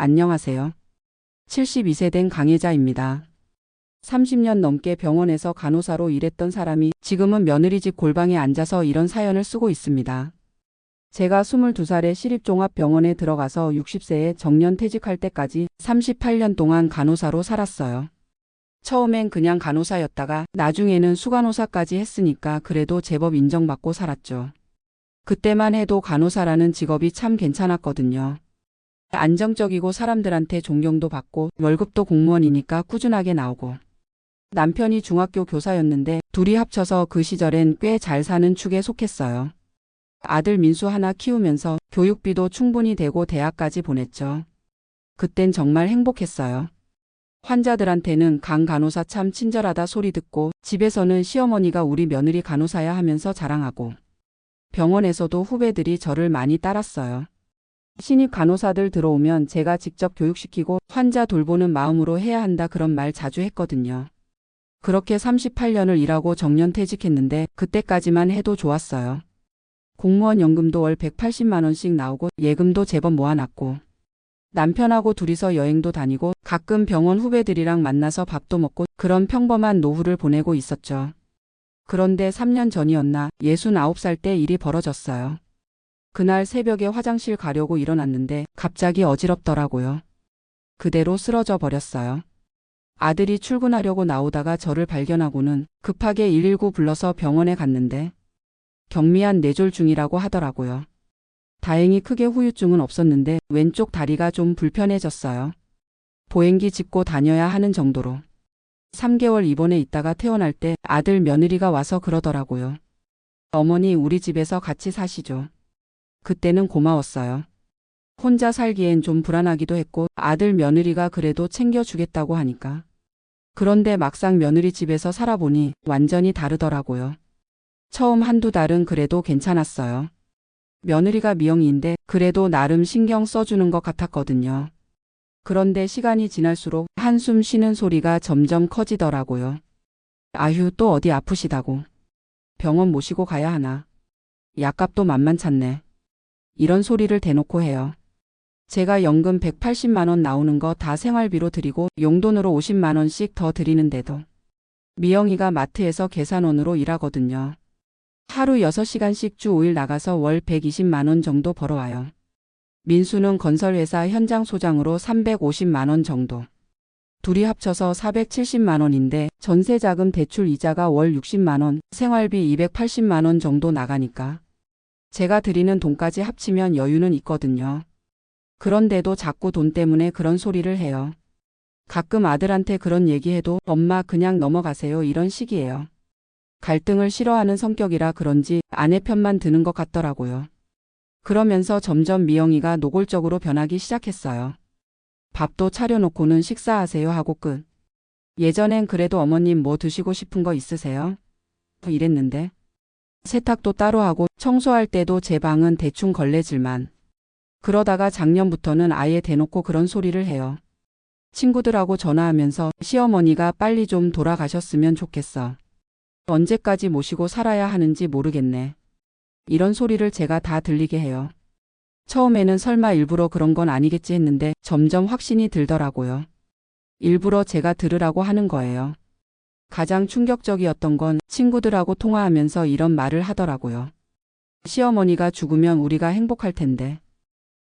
안녕하세요. 72세 된 강혜자입니다. 30년 넘게 병원에서 간호사로 일했던 사람이 지금은 며느리 집 골방에 앉아서 이런 사연을 쓰고 있습니다. 제가 22살에 시립종합병원에 들어가서 60세에 정년퇴직할 때까지 38년 동안 간호사로 살았어요. 처음엔 그냥 간호사였다가 나중에는 수간호사까지 했으니까 그래도 제법 인정받고 살았죠. 그때만 해도 간호사라는 직업이 참 괜찮았거든요. 안정적이고 사람들한테 존경도 받고 월급도 공무원이니까 꾸준하게 나오고. 남편이 중학교 교사였는데 둘이 합쳐서 그 시절엔 꽤 잘 사는 축에 속했어요. 아들 민수 하나 키우면서 교육비도 충분히 되고 대학까지 보냈죠. 그땐 정말 행복했어요. 환자들한테는 강 간호사 참 친절하다 소리 듣고 집에서는 시어머니가 우리 며느리 간호사야 하면서 자랑하고 병원에서도 후배들이 저를 많이 따랐어요. 신입 간호사들 들어오면 제가 직접 교육시키고 환자 돌보는 마음으로 해야 한다 그런 말 자주 했거든요. 그렇게 38년을 일하고 정년퇴직했는데 그때까지만 해도 좋았어요. 공무원 연금도 월 180만 원씩 나오고 예금도 제법 모아놨고 남편하고 둘이서 여행도 다니고 가끔 병원 후배들이랑 만나서 밥도 먹고 그런 평범한 노후를 보내고 있었죠. 그런데 3년 전이었나 69살 때 일이 벌어졌어요. 그날 새벽에 화장실 가려고 일어났는데 갑자기 어지럽더라고요. 그대로 쓰러져 버렸어요. 아들이 출근하려고 나오다가 저를 발견하고는 급하게 119 불러서 병원에 갔는데 경미한 뇌졸중이라고 하더라고요. 다행히 크게 후유증은 없었는데 왼쪽 다리가 좀 불편해졌어요. 보행기 짚고 다녀야 하는 정도로. 3개월 입원해 있다가 퇴원할 때 아들 며느리가 와서 그러더라고요. 어머니 우리 집에서 같이 사시죠. 그때는 고마웠어요. 혼자 살기엔 좀 불안하기도 했고 아들 며느리가 그래도 챙겨주겠다고 하니까. 그런데 막상 며느리 집에서 살아보니 완전히 다르더라고요. 처음 한두 달은 그래도 괜찮았어요. 며느리가 미영이인데 그래도 나름 신경 써주는 것 같았거든요. 그런데 시간이 지날수록 한숨 쉬는 소리가 점점 커지더라고요. 아휴 또 어디 아프시다고. 병원 모시고 가야 하나. 약값도 만만찮네. 이런 소리를 대놓고 해요. 제가 연금 180만 원 나오는 거 다 생활비로 드리고 용돈으로 50만 원씩 더 드리는데도 미영이가 마트에서 계산원으로 일하거든요. 하루 6시간씩 주 5일 나가서 월 120만 원 정도 벌어와요. 민수는 건설회사 현장 소장으로 350만 원 정도. 둘이 합쳐서 470만 원인데 전세자금 대출 이자가 월 60만 원, 생활비 280만 원 정도 나가니까 제가 드리는 돈까지 합치면 여유는 있거든요. 그런데도 자꾸 돈 때문에 그런 소리를 해요. 가끔 아들한테 그런 얘기해도 엄마 그냥 넘어가세요 이런 식이에요. 갈등을 싫어하는 성격이라 그런지 아내 편만 드는 것 같더라고요. 그러면서 점점 미영이가 노골적으로 변하기 시작했어요. 밥도 차려놓고는 식사하세요 하고 끝. 예전엔 그래도 어머님 뭐 드시고 싶은 거 있으세요? 이랬는데 세탁도 따로 하고 청소할 때도 제 방은 대충 걸레질만. 그러다가 작년부터는 아예 대놓고 그런 소리를 해요. 친구들하고 전화하면서 시어머니가 빨리 좀 돌아가셨으면 좋겠어. 언제까지 모시고 살아야 하는지 모르겠네. 이런 소리를 제가 다 들리게 해요. 처음에는 설마 일부러 그런 건 아니겠지 했는데 점점 확신이 들더라고요. 일부러 제가 들으라고 하는 거예요. 가장 충격적이었던 건 친구들하고 통화하면서 이런 말을 하더라고요. 시어머니가 죽으면 우리가 행복할 텐데.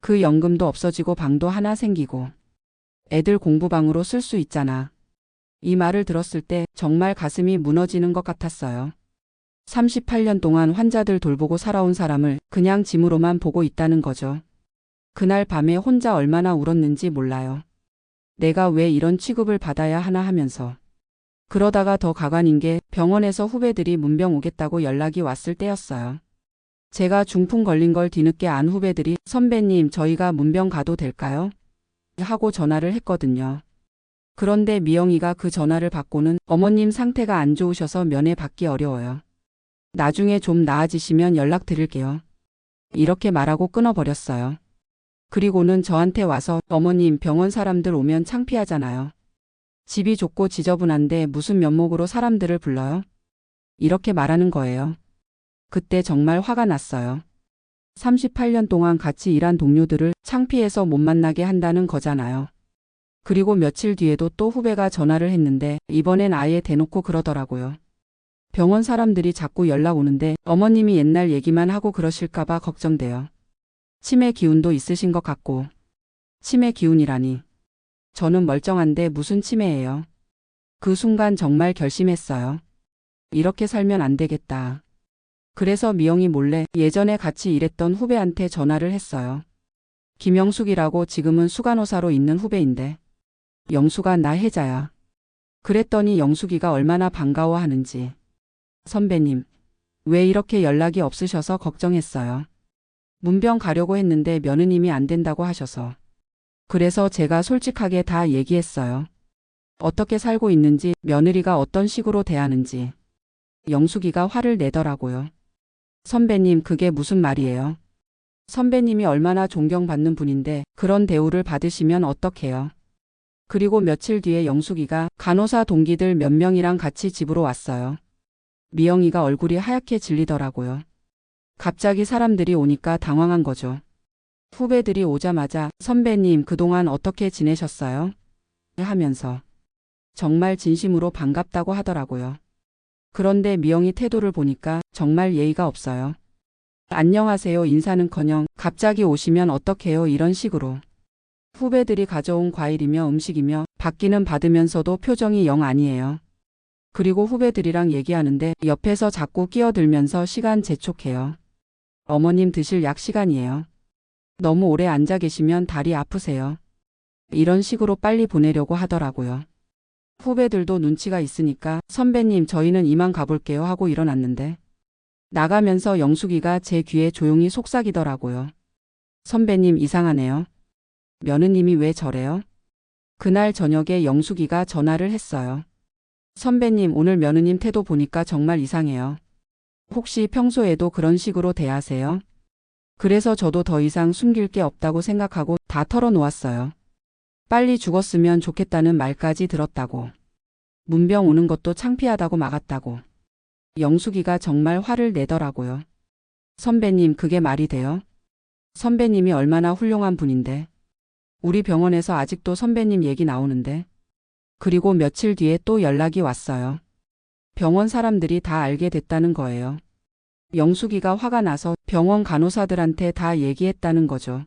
그 연금도 없어지고 방도 하나 생기고 애들 공부방으로 쓸 수 있잖아. 이 말을 들었을 때 정말 가슴이 무너지는 것 같았어요. 38년 동안 환자들 돌보고 살아온 사람을 그냥 짐으로만 보고 있다는 거죠. 그날 밤에 혼자 얼마나 울었는지 몰라요. 내가 왜 이런 취급을 받아야 하나 하면서. 그러다가 더 가관인 게 병원에서 후배들이 문병 오겠다고 연락이 왔을 때였어요. 제가 중풍 걸린 걸 뒤늦게 안 후배들이 선배님 저희가 문병 가도 될까요? 하고 전화를 했거든요. 그런데 미영이가 그 전화를 받고는 어머님 상태가 안 좋으셔서 면회 받기 어려워요. 나중에 좀 나아지시면 연락드릴게요. 이렇게 말하고 끊어버렸어요. 그리고는 저한테 와서 어머님 병원 사람들 오면 창피하잖아요. 집이 좁고 지저분한데 무슨 면목으로 사람들을 불러요? 이렇게 말하는 거예요. 그때 정말 화가 났어요. 38년 동안 같이 일한 동료들을 창피해서 못 만나게 한다는 거잖아요. 그리고 며칠 뒤에도 또 후배가 전화를 했는데 이번엔 아예 대놓고 그러더라고요. 병원 사람들이 자꾸 연락 오는데 어머님이 옛날 얘기만 하고 그러실까봐 걱정돼요. 치매 기운도 있으신 것 같고. 치매 기운이라니. 저는 멀쩡한데 무슨 치매예요. 그 순간 정말 결심했어요. 이렇게 살면 안 되겠다. 그래서 미영이 몰래 예전에 같이 일했던 후배한테 전화를 했어요. 김영숙이라고 지금은 수간호사로 있는 후배인데. 영숙아, 나 혜자야. 그랬더니 영숙이가 얼마나 반가워하는지. 선배님, 왜 이렇게 연락이 없으셔서 걱정했어요. 문병 가려고 했는데 며느님이 안 된다고 하셔서. 그래서 제가 솔직하게 다 얘기했어요. 어떻게 살고 있는지, 며느리가 어떤 식으로 대하는지. 영숙이가 화를 내더라고요. 선배님, 그게 무슨 말이에요? 선배님이 얼마나 존경받는 분인데 그런 대우를 받으시면 어떡해요? 그리고 며칠 뒤에 영숙이가 간호사 동기들 몇 명이랑 같이 집으로 왔어요. 미영이가 얼굴이 하얗게 질리더라고요. 갑자기 사람들이 오니까 당황한 거죠. 후배들이 오자마자 선배님 그동안 어떻게 지내셨어요? 하면서 정말 진심으로 반갑다고 하더라고요. 그런데 미영이 태도를 보니까 정말 예의가 없어요. 안녕하세요 인사는커녕 갑자기 오시면 어떡해요 이런 식으로. 후배들이 가져온 과일이며 음식이며 받기는 받으면서도 표정이 영 아니에요. 그리고 후배들이랑 얘기하는데 옆에서 자꾸 끼어들면서 시간 재촉해요. 어머님 드실 약 시간이에요. 너무 오래 앉아 계시면 다리 아프세요. 이런 식으로 빨리 보내려고 하더라고요. 후배들도 눈치가 있으니까 선배님 저희는 이만 가볼게요 하고 일어났는데 나가면서 영숙이가 제 귀에 조용히 속삭이더라고요. 선배님 이상하네요. 며느님이 왜 저래요? 그날 저녁에 영숙이가 전화를 했어요. 선배님 오늘 며느님 태도 보니까 정말 이상해요. 혹시 평소에도 그런 식으로 대하세요? 그래서 저도 더 이상 숨길 게 없다고 생각하고 다 털어놓았어요. 빨리 죽었으면 좋겠다는 말까지 들었다고. 문병 오는 것도 창피하다고 막았다고. 영숙이가 정말 화를 내더라고요. 선배님 그게 말이 돼요? 선배님이 얼마나 훌륭한 분인데. 우리 병원에서 아직도 선배님 얘기 나오는데. 그리고 며칠 뒤에 또 연락이 왔어요. 병원 사람들이 다 알게 됐다는 거예요. 영숙이가 화가 나서 병원 간호사들한테 다 얘기했다는 거죠.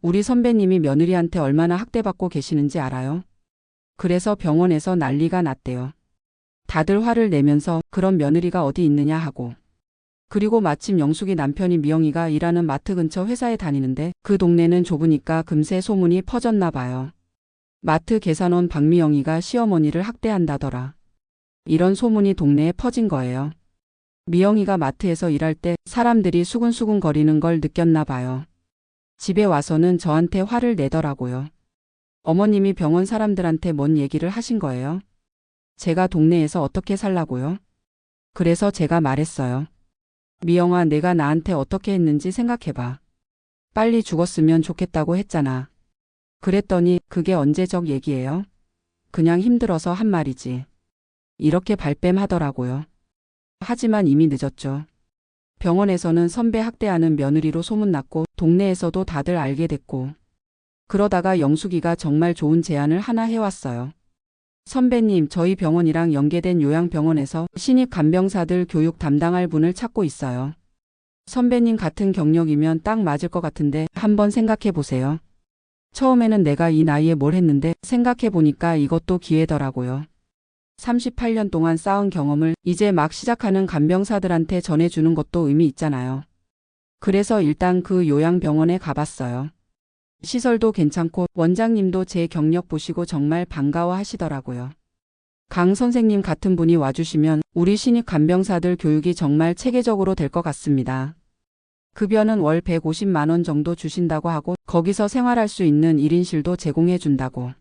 우리 선배님이 며느리한테 얼마나 학대받고 계시는지 알아요? 그래서 병원에서 난리가 났대요. 다들 화를 내면서 그런 며느리가 어디 있느냐 하고. 그리고 마침 영숙이 남편이 미영이가 일하는 마트 근처 회사에 다니는데 그 동네는 좁으니까 금세 소문이 퍼졌나 봐요. 마트 계산원 박미영이가 시어머니를 학대한다더라. 이런 소문이 동네에 퍼진 거예요. 미영이가 마트에서 일할 때 사람들이 수근수근 거리는 걸 느꼈나 봐요. 집에 와서는 저한테 화를 내더라고요. 어머님이 병원 사람들한테 뭔 얘기를 하신 거예요? 제가 동네에서 어떻게 살라고요? 그래서 제가 말했어요. 미영아, 내가 나한테 어떻게 했는지 생각해봐. 빨리 죽었으면 좋겠다고 했잖아. 그랬더니 그게 언제적 얘기예요? 그냥 힘들어서 한 말이지. 이렇게 발뺌하더라고요. 하지만 이미 늦었죠. 병원에서는 선배 학대하는 며느리로 소문났고 동네에서도 다들 알게 됐고. 그러다가 영숙이가 정말 좋은 제안을 하나 해왔어요. 선배님, 저희 병원이랑 연계된 요양병원에서 신입 간병사들 교육 담당할 분을 찾고 있어요. 선배님 같은 경력이면 딱 맞을 것 같은데 한번 생각해 보세요. 처음에는 내가 이 나이에 뭘 했는데 생각해 보니까 이것도 기회더라고요. 38년 동안 쌓은 경험을 이제 막 시작하는 간병사들한테 전해주는 것도 의미 있잖아요. 그래서 일단 그 요양병원에 가봤어요. 시설도 괜찮고 원장님도 제 경력 보시고 정말 반가워하시더라고요. 강 선생님 같은 분이 와주시면 우리 신입 간병사들 교육이 정말 체계적으로 될 것 같습니다. 급여는 월 150만 원 정도 주신다고 하고 거기서 생활할 수 있는 1인실도 제공해 준다고.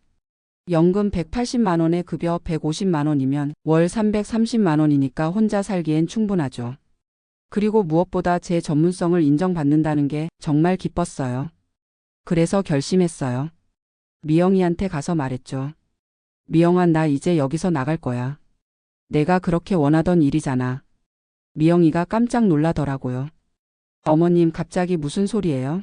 연금 180만 원에 급여 150만 원이면 월 330만 원이니까 혼자 살기엔 충분하죠. 그리고 무엇보다 제 전문성을 인정받는다는 게 정말 기뻤어요. 그래서 결심했어요. 미영이한테 가서 말했죠. 미영아, 나 이제 여기서 나갈 거야. 내가 그렇게 원하던 일이잖아. 미영이가 깜짝 놀라더라고요. 어머님 갑자기 무슨 소리예요?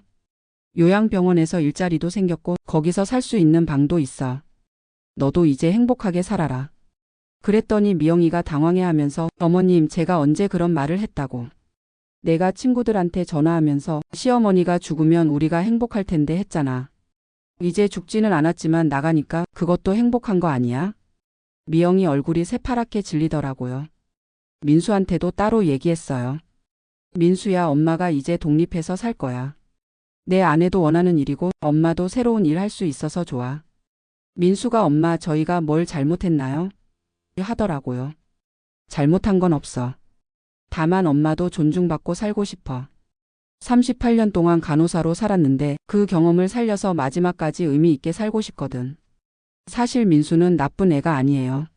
요양병원에서 일자리도 생겼고 거기서 살 수 있는 방도 있어. 너도 이제 행복하게 살아라. 그랬더니 미영이가 당황해하면서 어머님 제가 언제 그런 말을 했다고. 내가 친구들한테 전화하면서 시어머니가 죽으면 우리가 행복할 텐데 했잖아. 이제 죽지는 않았지만 나가니까 그것도 행복한 거 아니야? 미영이 얼굴이 새파랗게 질리더라고요. 민수한테도 따로 얘기했어요. 민수야, 엄마가 이제 독립해서 살 거야. 내 아내도 원하는 일이고 엄마도 새로운 일 할 수 있어서 좋아. 민수가 엄마 저희가 뭘 잘못했나요? 하더라고요. 잘못한 건 없어. 다만 엄마도 존중받고 살고 싶어. 38년 동안 간호사로 살았는데 그 경험을 살려서 마지막까지 의미 있게 살고 싶거든. 사실 민수는 나쁜 애가 아니에요.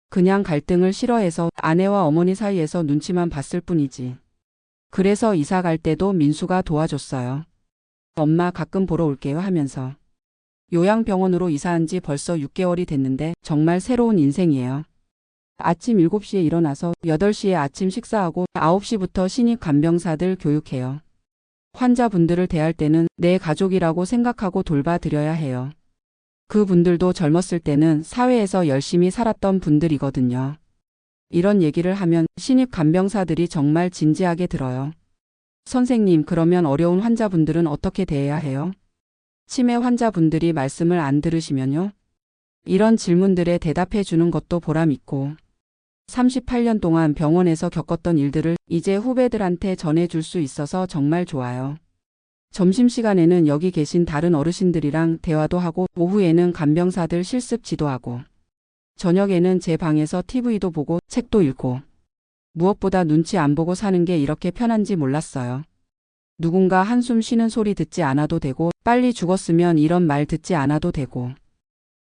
그냥 갈등을 싫어해서 아내와 어머니 사이에서 눈치만 봤을 뿐이지. 그래서 이사 갈 때도 민수가 도와줬어요. 엄마 가끔 보러 올게요 하면서. 요양병원으로 이사한 지 벌써 6개월이 됐는데 정말 새로운 인생이에요. 아침 7시에 일어나서 8시에 아침 식사하고 9시부터 신입 간병사들 교육해요. 환자분들을 대할 때는 내 가족이라고 생각하고 돌봐드려야 해요. 그분들도 젊었을 때는 사회에서 열심히 살았던 분들이거든요. 이런 얘기를 하면 신입 간병사들이 정말 진지하게 들어요. 선생님, 그러면 어려운 환자분들은 어떻게 대해야 해요? 치매 환자분들이 말씀을 안 들으시면요? 이런 질문들에 대답해 주는 것도 보람 있고 38년 동안 병원에서 겪었던 일들을 이제 후배들한테 전해줄 수 있어서 정말 좋아요. 점심시간에는 여기 계신 다른 어르신들이랑 대화도 하고 오후에는 간병사들 실습 지도하고 저녁에는 제 방에서 TV도 보고 책도 읽고 무엇보다 눈치 안 보고 사는 게 이렇게 편한지 몰랐어요. 누군가 한숨 쉬는 소리 듣지 않아도 되고 빨리 죽었으면 이런 말 듣지 않아도 되고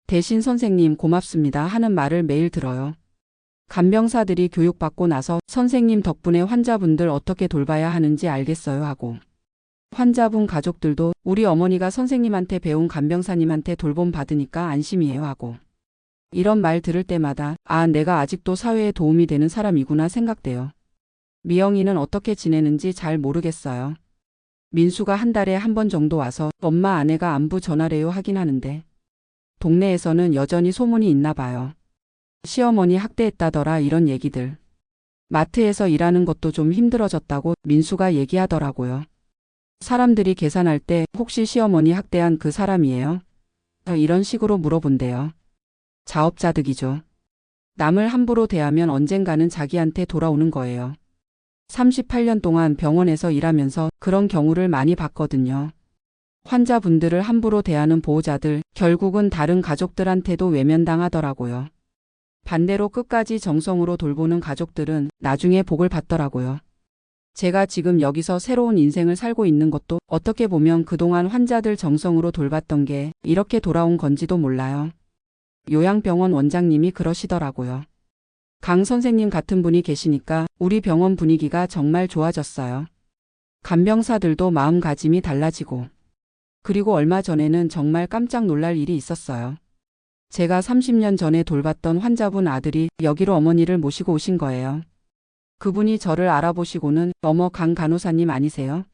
대신 선생님 고맙습니다 하는 말을 매일 들어요. 간병사들이 교육받고 나서 선생님 덕분에 환자분들 어떻게 돌봐야 하는지 알겠어요 하고 환자분 가족들도 우리 어머니가 선생님한테 배운 간병사님한테 돌봄 받으니까 안심이에요 하고 이런 말 들을 때마다 아, 내가 아직도 사회에 도움이 되는 사람이구나 생각돼요. 미영이는 어떻게 지내는지 잘 모르겠어요. 민수가 한 달에 한 번 정도 와서 엄마 아내가 안부 전하래요 하긴 하는데 동네에서는 여전히 소문이 있나 봐요. 시어머니 학대했다더라 이런 얘기들. 마트에서 일하는 것도 좀 힘들어졌다고 민수가 얘기하더라고요. 사람들이 계산할 때 혹시 시어머니 학대한 그 사람이에요? 이런 식으로 물어본대요. 자업자득이죠. 남을 함부로 대하면 언젠가는 자기한테 돌아오는 거예요. 38년 동안 병원에서 일하면서 그런 경우를 많이 봤거든요. 환자분들을 함부로 대하는 보호자들, 결국은 다른 가족들한테도 외면당하더라고요. 반대로 끝까지 정성으로 돌보는 가족들은 나중에 복을 받더라고요. 제가 지금 여기서 새로운 인생을 살고 있는 것도 어떻게 보면 그동안 환자들 정성으로 돌봤던 게 이렇게 돌아온 건지도 몰라요. 요양병원 원장님이 그러시더라고요. 강 선생님 같은 분이 계시니까 우리 병원 분위기가 정말 좋아졌어요. 간병사들도 마음가짐이 달라지고. 그리고 얼마 전에는 정말 깜짝 놀랄 일이 있었어요. 제가 30년 전에 돌봤던 환자분 아들이 여기로 어머니를 모시고 오신 거예요. 그분이 저를 알아보시고는 어머, 강 간호사님 아니세요?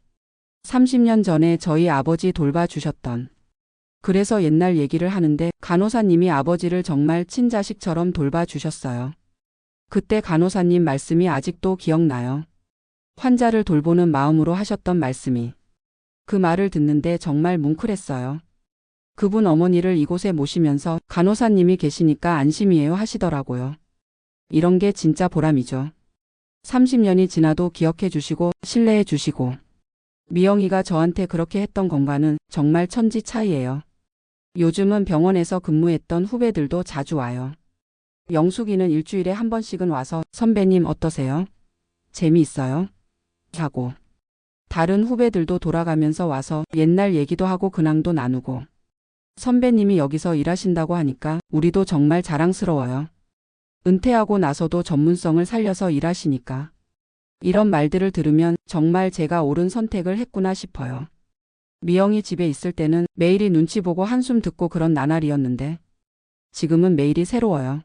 30년 전에 저희 아버지 돌봐주셨던. 그래서 옛날 얘기를 하는데 간호사님이 아버지를 정말 친자식처럼 돌봐주셨어요. 그때 간호사님 말씀이 아직도 기억나요. 환자를 돌보는 마음으로 하셨던 말씀이. 그 말을 듣는데 정말 뭉클했어요. 그분 어머니를 이곳에 모시면서 간호사님이 계시니까 안심이에요 하시더라고요. 이런 게 진짜 보람이죠. 30년이 지나도 기억해 주시고 신뢰해 주시고 미영이가 저한테 그렇게 했던 건가는 정말 천지 차이예요. 요즘은 병원에서 근무했던 후배들도 자주 와요. 영숙이는 일주일에 한 번씩은 와서 선배님 어떠세요? 재미있어요? 하고 다른 후배들도 돌아가면서 와서 옛날 얘기도 하고 근황도 나누고 선배님이 여기서 일하신다고 하니까 우리도 정말 자랑스러워요. 은퇴하고 나서도 전문성을 살려서 일하시니까. 이런 말들을 들으면 정말 제가 옳은 선택을 했구나 싶어요. 미영이 집에 있을 때는 매일이 눈치 보고 한숨 듣고 그런 나날이었는데 지금은 매일이 새로워요.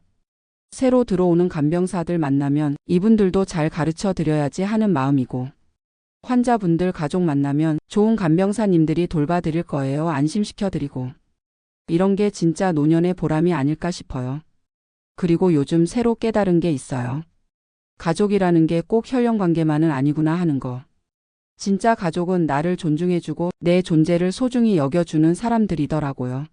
새로 들어오는 간병사들 만나면 이분들도 잘 가르쳐 드려야지 하는 마음이고 환자분들 가족 만나면 좋은 간병사님들이 돌봐드릴 거예요. 안심시켜드리고. 이런 게 진짜 노년의 보람이 아닐까 싶어요. 그리고 요즘 새로 깨달은 게 있어요. 가족이라는 게 꼭 혈연관계만은 아니구나 하는 거. 진짜 가족은 나를 존중해주고 내 존재를 소중히 여겨주는 사람들이더라고요.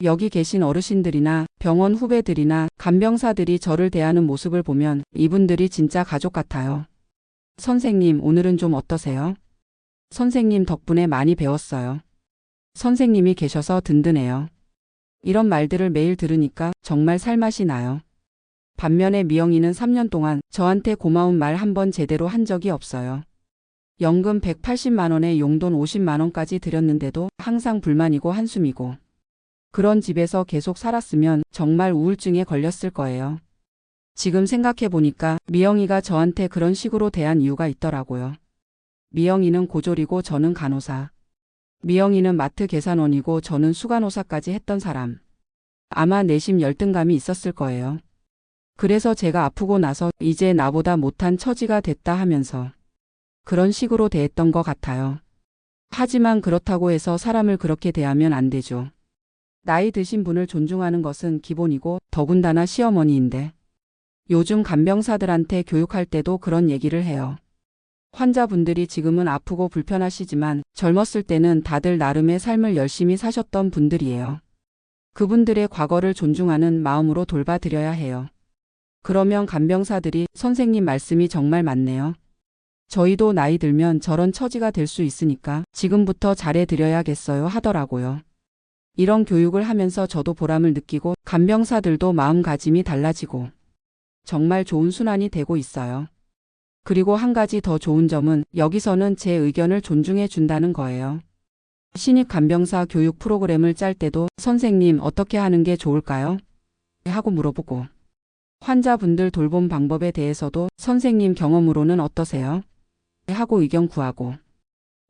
여기 계신 어르신들이나 병원 후배들이나 간병사들이 저를 대하는 모습을 보면 이분들이 진짜 가족 같아요. 선생님, 오늘은 좀 어떠세요? 선생님 덕분에 많이 배웠어요. 선생님이 계셔서 든든해요. 이런 말들을 매일 들으니까 정말 살맛이 나요. 반면에 미영이는 3년 동안 저한테 고마운 말 한 번 제대로 한 적이 없어요. 연금 180만 원에 용돈 50만 원까지 드렸는데도 항상 불만이고 한숨이고. 그런 집에서 계속 살았으면 정말 우울증에 걸렸을 거예요. 지금 생각해 보니까 미영이가 저한테 그런 식으로 대한 이유가 있더라고요. 미영이는 고졸이고 저는 간호사. 미영이는 마트 계산원이고 저는 수간호사까지 했던 사람. 아마 내심 열등감이 있었을 거예요. 그래서 제가 아프고 나서 이제 나보다 못한 처지가 됐다 하면서 그런 식으로 대했던 것 같아요. 하지만 그렇다고 해서 사람을 그렇게 대하면 안 되죠. 나이 드신 분을 존중하는 것은 기본이고 더군다나 시어머니인데. 요즘 간병사들한테 교육할 때도 그런 얘기를 해요. 환자분들이 지금은 아프고 불편하시지만 젊었을 때는 다들 나름의 삶을 열심히 사셨던 분들이에요. 그분들의 과거를 존중하는 마음으로 돌봐드려야 해요. 그러면 간병사들이 선생님 말씀이 정말 맞네요. 저희도 나이 들면 저런 처지가 될 수 있으니까 지금부터 잘해드려야겠어요 하더라고요. 이런 교육을 하면서 저도 보람을 느끼고 간병사들도 마음가짐이 달라지고 정말 좋은 순환이 되고 있어요. 그리고 한 가지 더 좋은 점은 여기서는 제 의견을 존중해 준다는 거예요. 신입 간병사 교육 프로그램을 짤 때도 선생님 어떻게 하는 게 좋을까요? 하고 물어보고 환자분들 돌봄 방법에 대해서도 선생님 경험으로는 어떠세요? 하고 의견 구하고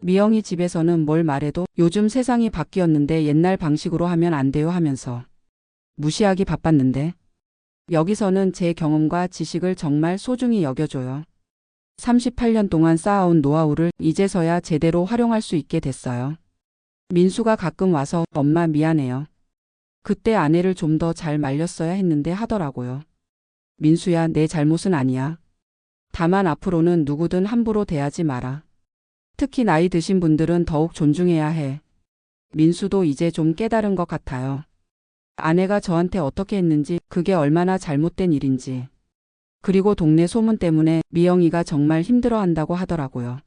미영이 집에서는 뭘 말해도 요즘 세상이 바뀌었는데 옛날 방식으로 하면 안 돼요 하면서 무시하기 바빴는데 여기서는 제 경험과 지식을 정말 소중히 여겨줘요. 38년 동안 쌓아온 노하우를 이제서야 제대로 활용할 수 있게 됐어요. 민수가 가끔 와서 엄마 미안해요. 그때 아내를 좀 더 잘 말렸어야 했는데 하더라고요. 민수야, 내 잘못은 아니야. 다만 앞으로는 누구든 함부로 대하지 마라. 특히 나이 드신 분들은 더욱 존중해야 해. 민수도 이제 좀 깨달은 것 같아요. 아내가 저한테 어떻게 했는지, 그게 얼마나 잘못된 일인지. 그리고 동네 소문 때문에 미영이가 정말 힘들어한다고 하더라고요.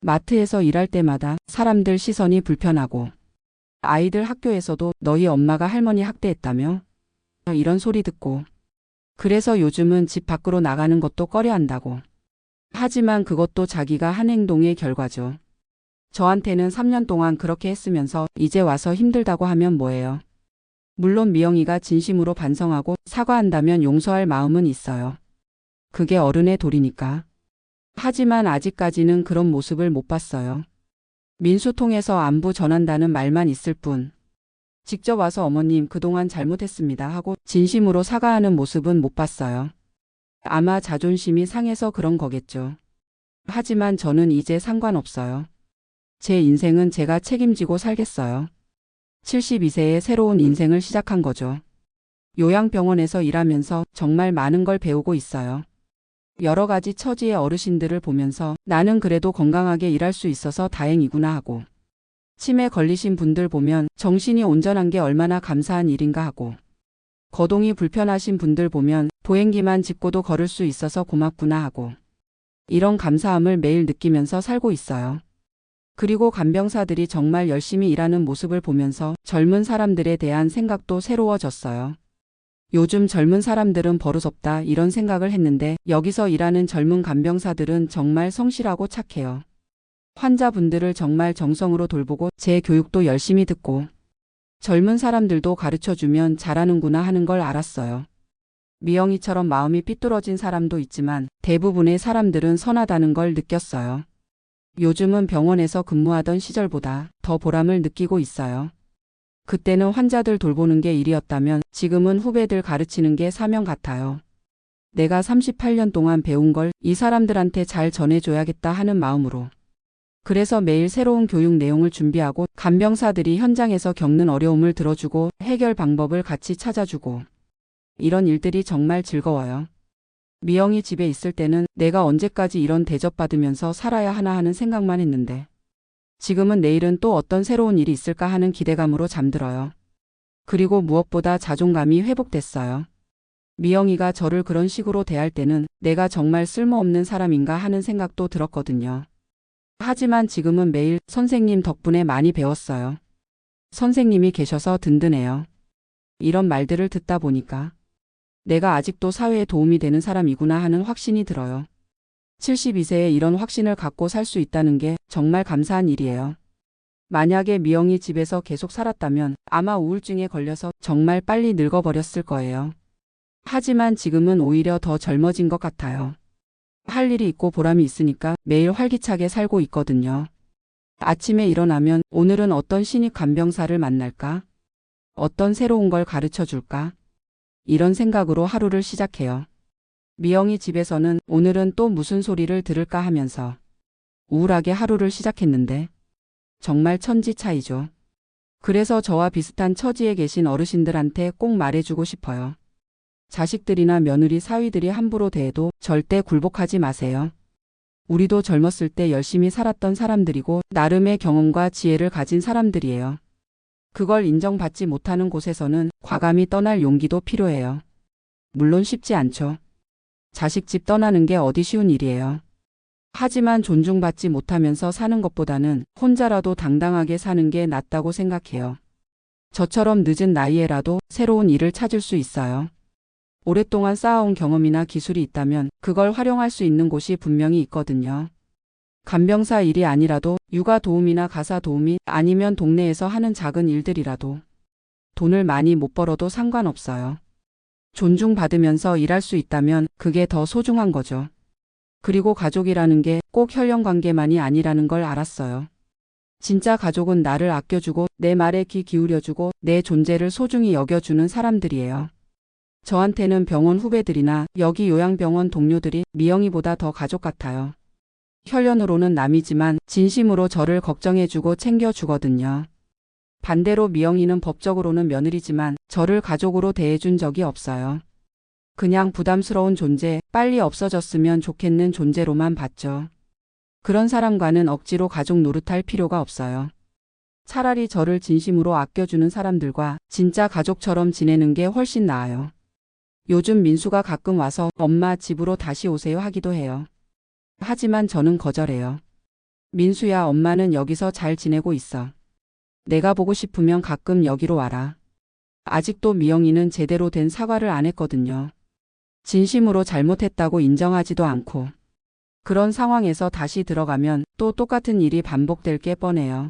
마트에서 일할 때마다 사람들 시선이 불편하고 아이들 학교에서도 너희 엄마가 할머니 학대했다며? 이런 소리 듣고 그래서 요즘은 집 밖으로 나가는 것도 꺼려한다고. 하지만 그것도 자기가 한 행동의 결과죠. 저한테는 3년 동안 그렇게 했으면서 이제 와서 힘들다고 하면 뭐예요. 물론 미영이가 진심으로 반성하고 사과한다면 용서할 마음은 있어요. 그게 어른의 도리니까. 하지만 아직까지는 그런 모습을 못 봤어요. 민수 통해서 안부 전한다는 말만 있을 뿐. 직접 와서 어머님 그동안 잘못했습니다 하고 진심으로 사과하는 모습은 못 봤어요. 아마 자존심이 상해서 그런 거겠죠. 하지만 저는 이제 상관없어요. 제 인생은 제가 책임지고 살겠어요. 72세에 새로운 인생을 시작한 거죠. 요양병원에서 일하면서 정말 많은 걸 배우고 있어요. 여러 가지 처지의 어르신들을 보면서 나는 그래도 건강하게 일할 수 있어서 다행이구나 하고 치매 걸리신 분들 보면 정신이 온전한 게 얼마나 감사한 일인가 하고 거동이 불편하신 분들 보면 보행기만 짚고도 걸을 수 있어서 고맙구나 하고 이런 감사함을 매일 느끼면서 살고 있어요. 그리고 간병사들이 정말 열심히 일하는 모습을 보면서 젊은 사람들에 대한 생각도 새로워졌어요. 요즘 젊은 사람들은 버릇없다 이런 생각을 했는데 여기서 일하는 젊은 간병사들은 정말 성실하고 착해요. 환자분들을 정말 정성으로 돌보고 제 교육도 열심히 듣고 젊은 사람들도 가르쳐주면 잘하는구나 하는 걸 알았어요. 미영이처럼 마음이 삐뚤어진 사람도 있지만 대부분의 사람들은 선하다는 걸 느꼈어요. 요즘은 병원에서 근무하던 시절보다 더 보람을 느끼고 있어요. 그때는 환자들 돌보는 게 일이었다면 지금은 후배들 가르치는 게 사명 같아요. 내가 38년 동안 배운 걸 이 사람들한테 잘 전해줘야겠다 하는 마음으로 그래서 매일 새로운 교육 내용을 준비하고 간병사들이 현장에서 겪는 어려움을 들어주고 해결 방법을 같이 찾아주고 이런 일들이 정말 즐거워요. 미영이 집에 있을 때는 내가 언제까지 이런 대접받으면서 살아야 하나 하는 생각만 했는데 지금은 내일은 또 어떤 새로운 일이 있을까 하는 기대감으로 잠들어요. 그리고 무엇보다 자존감이 회복됐어요. 미영이가 저를 그런 식으로 대할 때는 내가 정말 쓸모없는 사람인가 하는 생각도 들었거든요. 하지만 지금은 매일 선생님 덕분에 많이 배웠어요. 선생님이 계셔서 든든해요. 이런 말들을 듣다 보니까 내가 아직도 사회에 도움이 되는 사람이구나 하는 확신이 들어요. 72세에 이런 확신을 갖고 살 수 있다는 게 정말 감사한 일이에요. 만약에 미영이 집에서 계속 살았다면 아마 우울증에 걸려서 정말 빨리 늙어버렸을 거예요. 하지만 지금은 오히려 더 젊어진 것 같아요. 할 일이 있고 보람이 있으니까 매일 활기차게 살고 있거든요. 아침에 일어나면 오늘은 어떤 신입 간병사를 만날까? 어떤 새로운 걸 가르쳐 줄까? 이런 생각으로 하루를 시작해요. 미영이 집에서는 오늘은 또 무슨 소리를 들을까 하면서 우울하게 하루를 시작했는데 정말 천지 차이죠. 그래서 저와 비슷한 처지에 계신 어르신들한테 꼭 말해주고 싶어요. 자식들이나 며느리 사위들이 함부로 대해도 절대 굴복하지 마세요. 우리도 젊었을 때 열심히 살았던 사람들이고 나름의 경험과 지혜를 가진 사람들이에요. 그걸 인정받지 못하는 곳에서는 과감히 떠날 용기도 필요해요. 물론 쉽지 않죠. 자식 집 떠나는 게 어디 쉬운 일이에요. 하지만 존중받지 못하면서 사는 것보다는 혼자라도 당당하게 사는 게 낫다고 생각해요. 저처럼 늦은 나이에라도 새로운 일을 찾을 수 있어요. 오랫동안 쌓아온 경험이나 기술이 있다면 그걸 활용할 수 있는 곳이 분명히 있거든요. 간병사 일이 아니라도 육아 도우미나 가사 도우미 아니면 동네에서 하는 작은 일들이라도 돈을 많이 못 벌어도 상관없어요. 존중받으면서 일할 수 있다면 그게 더 소중한 거죠. 그리고 가족이라는 게 꼭 혈연 관계만이 아니라는 걸 알았어요. 진짜 가족은 나를 아껴주고 내 말에 귀 기울여주고 내 존재를 소중히 여겨주는 사람들이에요. 저한테는 병원 후배들이나 여기 요양병원 동료들이 미영이보다 더 가족 같아요. 혈연으로는 남이지만 진심으로 저를 걱정해주고 챙겨주거든요. 반대로 미영이는 법적으로는 며느리지만 저를 가족으로 대해준 적이 없어요. 그냥 부담스러운 존재, 빨리 없어졌으면 좋겠는 존재로만 봤죠. 그런 사람과는 억지로 가족 노릇할 필요가 없어요. 차라리 저를 진심으로 아껴주는 사람들과 진짜 가족처럼 지내는 게 훨씬 나아요. 요즘 민수가 가끔 와서 엄마 집으로 다시 오세요 하기도 해요. 하지만 저는 거절해요. 민수야, 엄마는 여기서 잘 지내고 있어. 내가 보고 싶으면 가끔 여기로 와라. 아직도 미영이는 제대로 된 사과를 안 했거든요. 진심으로 잘못했다고 인정하지도 않고. 그런 상황에서 다시 들어가면 또 똑같은 일이 반복될 게 뻔해요.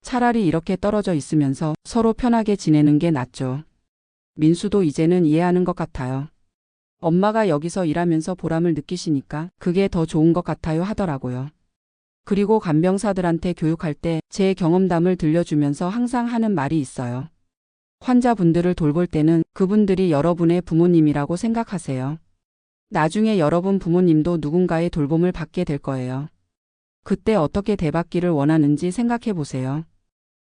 차라리 이렇게 떨어져 있으면서 서로 편하게 지내는 게 낫죠. 민수도 이제는 이해하는 것 같아요. 엄마가 여기서 일하면서 보람을 느끼시니까 그게 더 좋은 것 같아요 하더라고요. 그리고 간병사들한테 교육할 때 제 경험담을 들려주면서 항상 하는 말이 있어요. 환자분들을 돌볼 때는 그분들이 여러분의 부모님이라고 생각하세요. 나중에 여러분 부모님도 누군가의 돌봄을 받게 될 거예요. 그때 어떻게 대받기를 원하는지 생각해 보세요.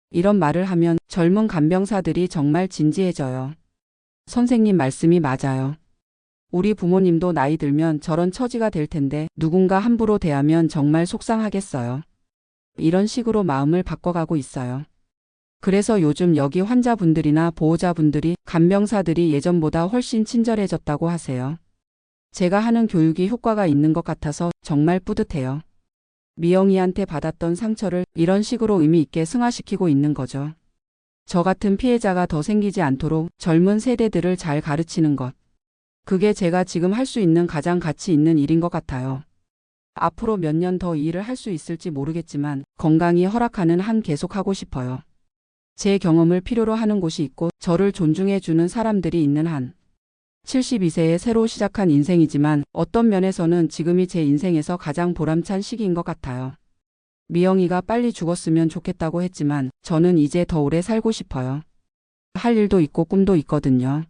이런 말을 하면 젊은 간병사들이 정말 진지해져요. 선생님 말씀이 맞아요. 우리 부모님도 나이 들면 저런 처지가 될 텐데 누군가 함부로 대하면 정말 속상하겠어요. 이런 식으로 마음을 바꿔가고 있어요. 그래서 요즘 여기 환자분들이나 보호자분들이 간병사들이 예전보다 훨씬 친절해졌다고 하세요. 제가 하는 교육이 효과가 있는 것 같아서 정말 뿌듯해요. 미영이한테 받았던 상처를 이런 식으로 의미 있게 승화시키고 있는 거죠. 저 같은 피해자가 더 생기지 않도록 젊은 세대들을 잘 가르치는 것. 그게 제가 지금 할 수 있는 가장 가치 있는 일인 것 같아요. 앞으로 몇 년 더 이 일을 할 수 있을지 모르겠지만 건강이 허락하는 한 계속하고 싶어요. 제 경험을 필요로 하는 곳이 있고 저를 존중해주는 사람들이 있는 한. 72세에 새로 시작한 인생이지만 어떤 면에서는 지금이 제 인생에서 가장 보람찬 시기인 것 같아요. 미영이가 빨리 죽었으면 좋겠다고 했지만 저는 이제 더 오래 살고 싶어요. 할 일도 있고 꿈도 있거든요.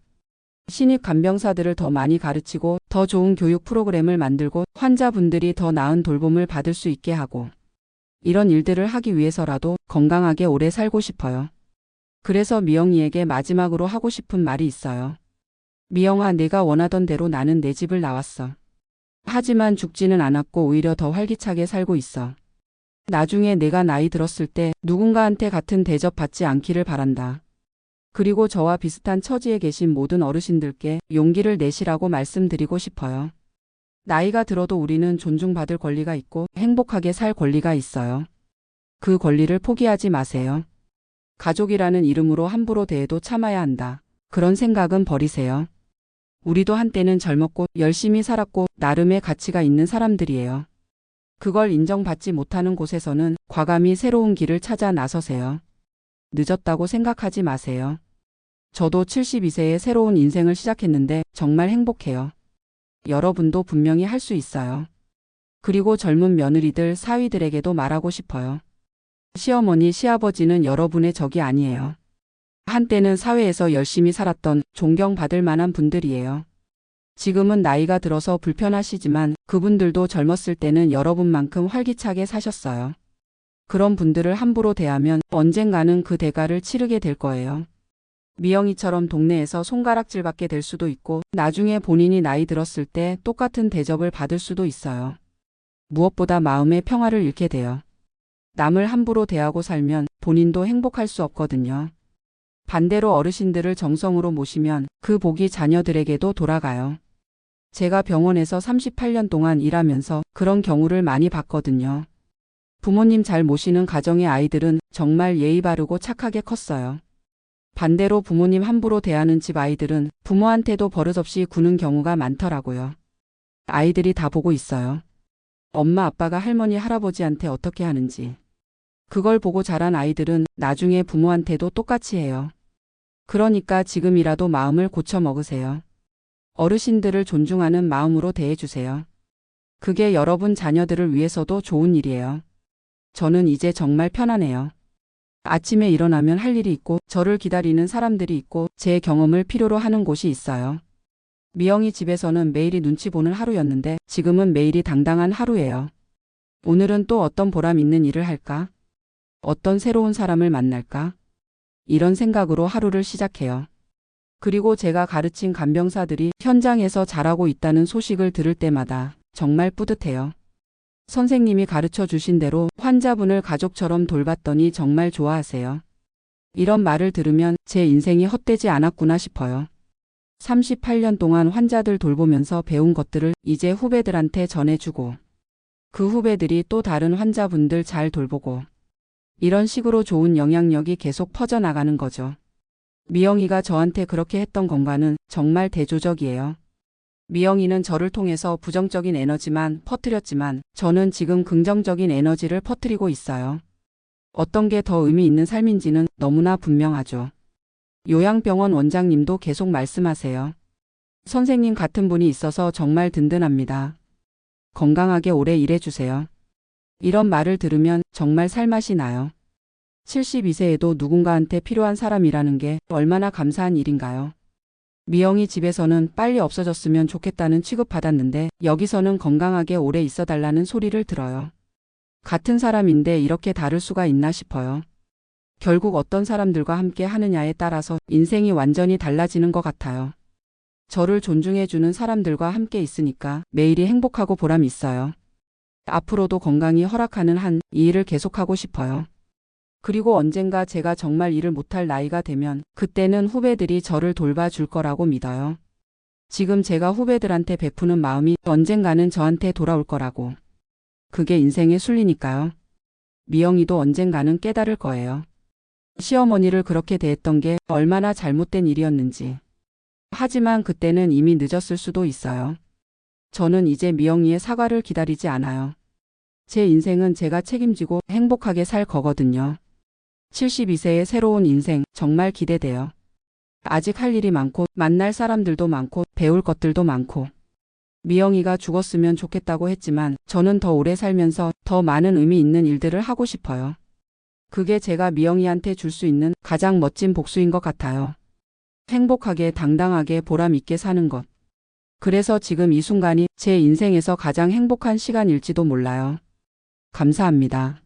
신입 간병사들을 더 많이 가르치고 더 좋은 교육 프로그램을 만들고 환자분들이 더 나은 돌봄을 받을 수 있게 하고 이런 일들을 하기 위해서라도 건강하게 오래 살고 싶어요. 그래서 미영이에게 마지막으로 하고 싶은 말이 있어요. 미영아, 내가 원하던 대로 나는 내 집을 나왔어. 하지만 죽지는 않았고 오히려 더 활기차게 살고 있어. 나중에 내가 나이 들었을 때 누군가한테 같은 대접 받지 않기를 바란다. 그리고 저와 비슷한 처지에 계신 모든 어르신들께 용기를 내시라고 말씀드리고 싶어요. 나이가 들어도 우리는 존중받을 권리가 있고 행복하게 살 권리가 있어요. 그 권리를 포기하지 마세요. 가족이라는 이름으로 함부로 대해도 참아야 한다. 그런 생각은 버리세요. 우리도 한때는 젊었고 열심히 살았고 나름의 가치가 있는 사람들이에요. 그걸 인정받지 못하는 곳에서는 과감히 새로운 길을 찾아 나서세요. 늦었다고 생각하지 마세요. 저도 72세에 새로운 인생을 시작했는데 정말 행복해요. 여러분도 분명히 할 수 있어요. 그리고 젊은 며느리들, 사위들에게도 말하고 싶어요. 시어머니, 시아버지는 여러분의 적이 아니에요. 한때는 사회에서 열심히 살았던 존경받을 만한 분들이에요. 지금은 나이가 들어서 불편하시지만 그분들도 젊었을 때는 여러분만큼 활기차게 사셨어요. 그런 분들을 함부로 대하면 언젠가는 그 대가를 치르게 될 거예요. 미영이처럼 동네에서 손가락질받게 될 수도 있고 나중에 본인이 나이 들었을 때 똑같은 대접을 받을 수도 있어요. 무엇보다 마음의 평화를 잃게 돼요. 남을 함부로 대하고 살면 본인도 행복할 수 없거든요. 반대로 어르신들을 정성으로 모시면 그 복이 자녀들에게도 돌아가요. 제가 병원에서 38년 동안 일하면서 그런 경우를 많이 봤거든요. 부모님 잘 모시는 가정의 아이들은 정말 예의 바르고 착하게 컸어요. 반대로 부모님 함부로 대하는 집 아이들은 부모한테도 버릇없이 구는 경우가 많더라고요. 아이들이 다 보고 있어요. 엄마 아빠가 할머니 할아버지한테 어떻게 하는지. 그걸 보고 자란 아이들은 나중에 부모한테도 똑같이 해요. 그러니까 지금이라도 마음을 고쳐 먹으세요. 어르신들을 존중하는 마음으로 대해주세요. 그게 여러분 자녀들을 위해서도 좋은 일이에요. 저는 이제 정말 편하네요. 아침에 일어나면 할 일이 있고 저를 기다리는 사람들이 있고 제 경험을 필요로 하는 곳이 있어요. 미영이 집에서는 매일이 눈치 보는 하루였는데 지금은 매일이 당당한 하루예요. 오늘은 또 어떤 보람 있는 일을 할까? 어떤 새로운 사람을 만날까? 이런 생각으로 하루를 시작해요. 그리고 제가 가르친 간병사들이 현장에서 잘하고 있다는 소식을 들을 때마다 정말 뿌듯해요. 선생님이 가르쳐 주신 대로 환자분을 가족처럼 돌봤더니 정말 좋아하세요. 이런 말을 들으면 제 인생이 헛되지 않았구나 싶어요. 38년 동안 환자들 돌보면서 배운 것들을 이제 후배들한테 전해주고 그 후배들이 또 다른 환자분들 잘 돌보고 이런 식으로 좋은 영향력이 계속 퍼져나가는 거죠. 미영이가 저한테 그렇게 했던 건가는 정말 대조적이에요. 미영이는 저를 통해서 부정적인 에너지만 퍼뜨렸지만 저는 지금 긍정적인 에너지를 퍼뜨리고 있어요. 어떤 게 더 의미 있는 삶인지는 너무나 분명하죠. 요양병원 원장님도 계속 말씀하세요. 선생님 같은 분이 있어서 정말 든든합니다. 건강하게 오래 일해주세요. 이런 말을 들으면 정말 살맛이 나요. 72세에도 누군가한테 필요한 사람이라는 게 얼마나 감사한 일인가요? 미영이 집에서는 빨리 없어졌으면 좋겠다는 취급받았는데 여기서는 건강하게 오래 있어달라는 소리를 들어요. 같은 사람인데 이렇게 다를 수가 있나 싶어요. 결국 어떤 사람들과 함께 하느냐에 따라서 인생이 완전히 달라지는 것 같아요. 저를 존중해주는 사람들과 함께 있으니까 매일이 행복하고 보람 있어요. 앞으로도 건강이 허락하는 한 이 일을 계속하고 싶어요. 그리고 언젠가 제가 정말 일을 못할 나이가 되면 그때는 후배들이 저를 돌봐줄 거라고 믿어요. 지금 제가 후배들한테 베푸는 마음이 언젠가는 저한테 돌아올 거라고. 그게 인생의 순리니까요. 미영이도 언젠가는 깨달을 거예요. 시어머니를 그렇게 대했던 게 얼마나 잘못된 일이었는지. 하지만 그때는 이미 늦었을 수도 있어요. 저는 이제 미영이의 사과를 기다리지 않아요. 제 인생은 제가 책임지고 행복하게 살 거거든요. 72세의 새로운 인생 정말 기대돼요. 아직 할 일이 많고 만날 사람들도 많고 배울 것들도 많고 미영이가 죽었으면 좋겠다고 했지만 저는 더 오래 살면서 더 많은 의미 있는 일들을 하고 싶어요. 그게 제가 미영이한테 줄 수 있는 가장 멋진 복수인 것 같아요. 행복하게 당당하게 보람 있게 사는 것. 그래서 지금 이 순간이 제 인생에서 가장 행복한 시간일지도 몰라요. 감사합니다.